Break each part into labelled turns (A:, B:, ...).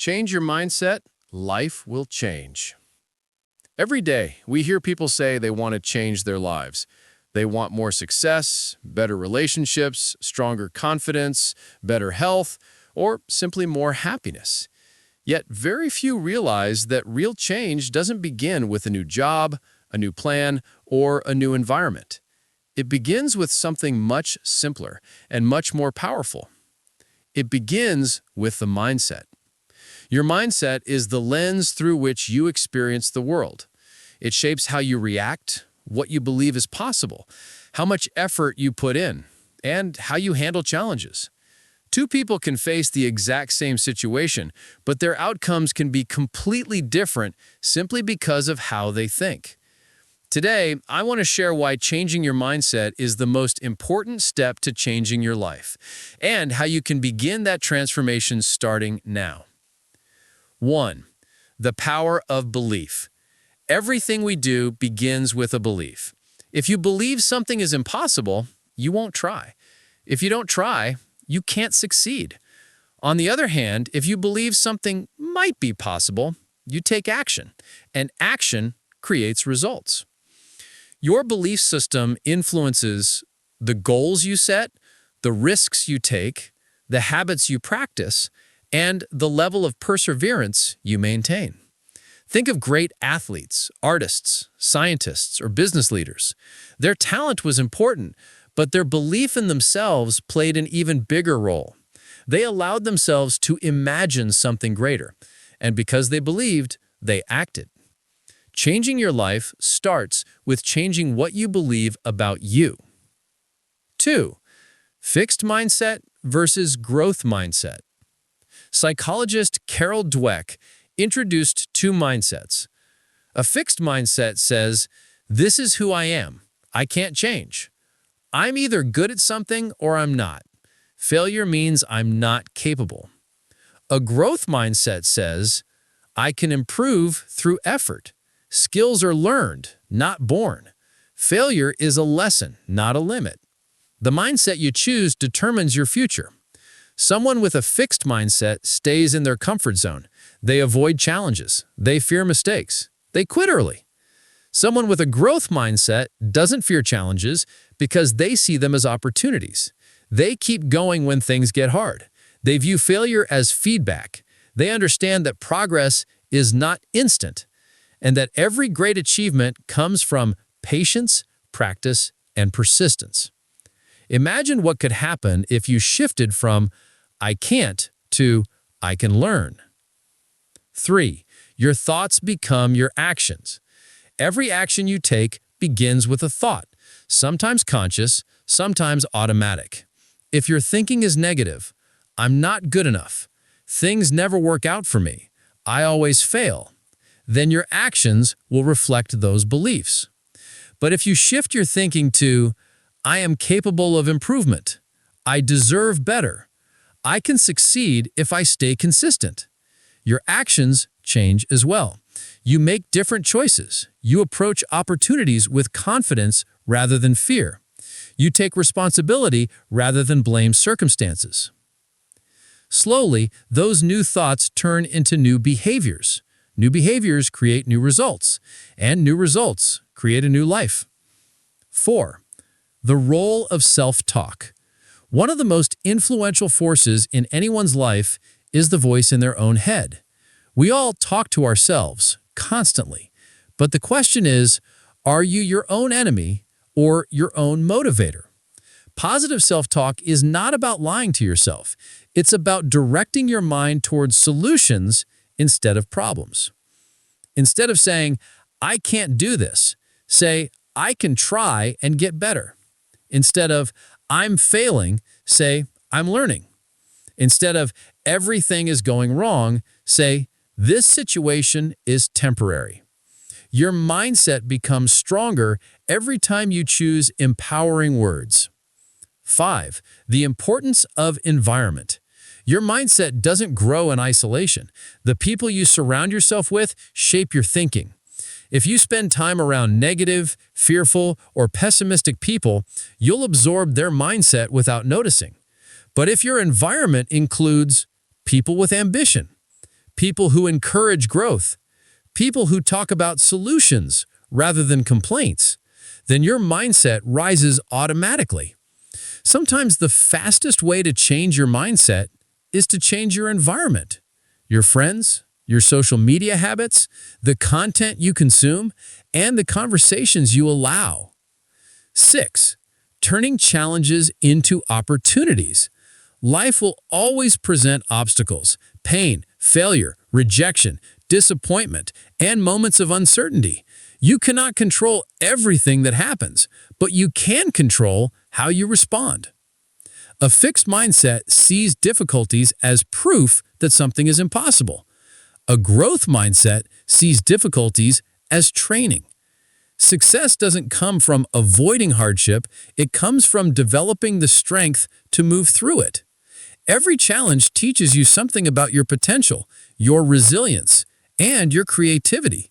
A: Change your mindset, life will change. Every day, we hear people say they want to change their lives. They want more success, better relationships, stronger confidence, better health, or simply more happiness. Yet, very few realize that real change doesn't begin with a new job, a new plan, or a new environment. It begins with something much simpler and much more powerful. It begins with the mindset. Your mindset is the lens through which you experience the world. It shapes how you react, what you believe is possible, how much effort you put in, and how you handle challenges. Two people can face the exact same situation, but their outcomes can be completely different simply because of how they think. Today, I want to share why changing your mindset is the most important step to changing your life, and how you can begin that transformation starting now. 1. The power of belief. Everything we do begins with a belief. If you believe something is impossible, you won't try. If you don't try, you can't succeed. On the other hand, if you believe something might be possible, you take action, and action creates results. Your belief system influences the goals you set, the risks you take, the habits you practice, and the level of perseverance you maintain. Think of great athletes, artists, scientists, or business leaders. Their talent was important, but their belief in themselves played an even bigger role. They allowed themselves to imagine something greater, and because they believed, they acted. Changing your life starts with changing what you believe about you. 2. Fixed mindset versus growth mindset. Psychologist Carol Dweck introduced two mindsets. A fixed mindset says, "This is who I am. I can't change. I'm either good at something or I'm not. Failure means I'm not capable." A growth mindset says, "I can improve through effort. Skills are learned, not born. Failure is a lesson, not a limit." The mindset you choose determines your future. Someone with a fixed mindset stays in their comfort zone. They avoid challenges. They fear mistakes. They quit early. Someone with a growth mindset doesn't fear challenges because they see them as opportunities. They keep going when things get hard. They view failure as feedback. They understand that progress is not instant, and that every great achievement comes from patience, practice, and persistence. Imagine what could happen if you shifted from "I can't" to "I can learn." 3. Your thoughts become your actions. Every action you take begins with a thought, sometimes conscious, sometimes automatic. If your thinking is negative, "I'm not good enough," "Things never work out for me," "I always fail," then your actions will reflect those beliefs. But if you shift your thinking to "I am capable of improvement," "I deserve better," "I can succeed if I stay consistent," your actions change as well. You make different choices. You approach opportunities with confidence rather than fear. You take responsibility rather than blame circumstances. Slowly, those new thoughts turn into new behaviors. New behaviors create new results, and new results create a new life. 4. The role of self-talk. One of the most influential forces in anyone's life is the voice in their own head. We all talk to ourselves constantly, but the question is, are you your own enemy or your own motivator? Positive self-talk is not about lying to yourself. It's about directing your mind towards solutions instead of problems. Instead of saying, "I can't do this," say, "I can try and get better." Instead of "I'm failing," say, "I'm learning." Instead of "everything is going wrong," say, "This situation is temporary." Your mindset becomes stronger every time you choose empowering words. 5. The importance of environment. Your mindset doesn't grow in isolation. The people you surround yourself with shape your thinking. If you spend time around negative, fearful, or pessimistic people, you'll absorb their mindset without noticing. But if your environment includes people with ambition, people who encourage growth, people who talk about solutions rather than complaints, then your mindset rises automatically. Sometimes the fastest way to change your mindset is to change your environment, your friends, your social media habits, the content you consume, and the conversations you allow. 6. Turning challenges into opportunities. Life will always present obstacles, pain, failure, rejection, disappointment, and moments of uncertainty. You cannot control everything that happens, but you can control how you respond. A fixed mindset sees difficulties as proof that something is impossible. A growth mindset sees difficulties as training. Success doesn't come from avoiding hardship, it comes from developing the strength to move through it. Every challenge teaches you something about your potential, your resilience, and your creativity.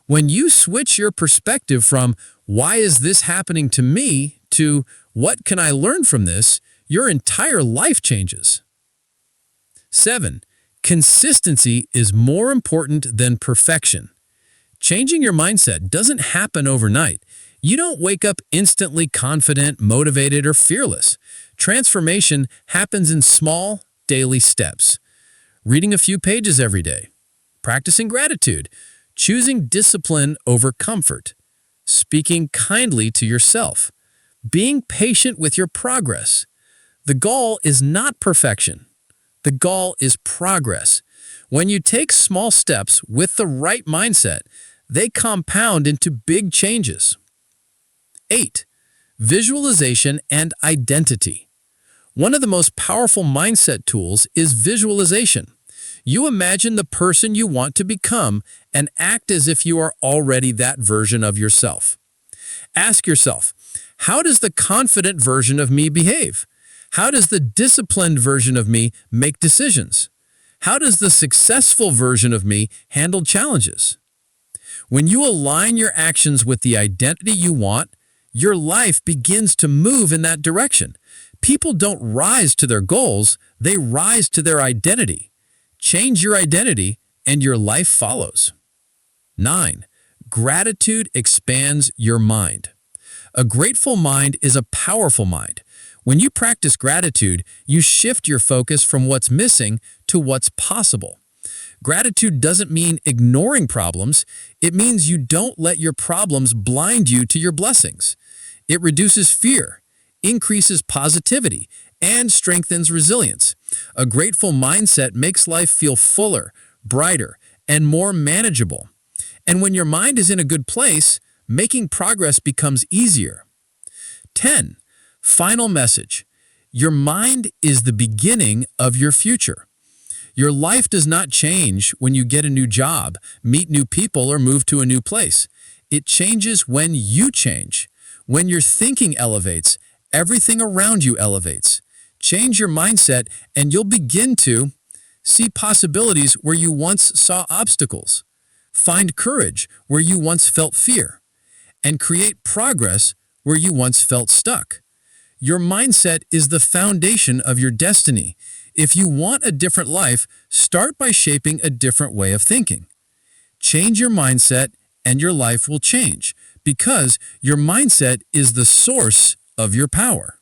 A: When you switch your perspective from "why is this happening to me" to "what can I learn from this," your entire life changes. 7. Consistency is more important than perfection. Changing your mindset doesn't happen overnight. You don't wake up instantly confident, motivated, or fearless. Transformation happens in small, daily steps. Reading a few pages every day, practicing gratitude, choosing discipline over comfort, speaking kindly to yourself, being patient with your progress. The goal is not perfection. The goal is progress. When you take small steps with the right mindset, they compound into big changes. 8. Visualization and identity. One of the most powerful mindset tools is visualization. You imagine the person you want to become and act as if you are already that version of yourself. Ask yourself, how does the confident version of me behave? How does the disciplined version of me make decisions? How does the successful version of me handle challenges? When you align your actions with the identity you want, your life begins to move in that direction. People don't rise to their goals, they rise to their identity. Change your identity and your life follows. 9. Gratitude expands your mind. A grateful mind is a powerful mind. When you practice gratitude, you shift your focus from what's missing to what's possible. Gratitude doesn't mean ignoring problems. It means you don't let your problems blind you to your blessings. It reduces fear, increases positivity, and strengthens resilience. A grateful mindset makes life feel fuller, brighter, and more manageable. And when your mind is in a good place, making progress becomes easier. 10. Final message. Your mind is the beginning of your future. Your life does not change when you get a new job, meet new people, or move to a new place. It changes when you change. When your thinking elevates, everything around you elevates. Change your mindset and you'll begin to see possibilities where you once saw obstacles, find courage where you once felt fear, and create progress where you once felt stuck. Your mindset is the foundation of your destiny. If you want a different life, start by shaping a different way of thinking. Change your mindset and your life will change because your mindset is the source of your power.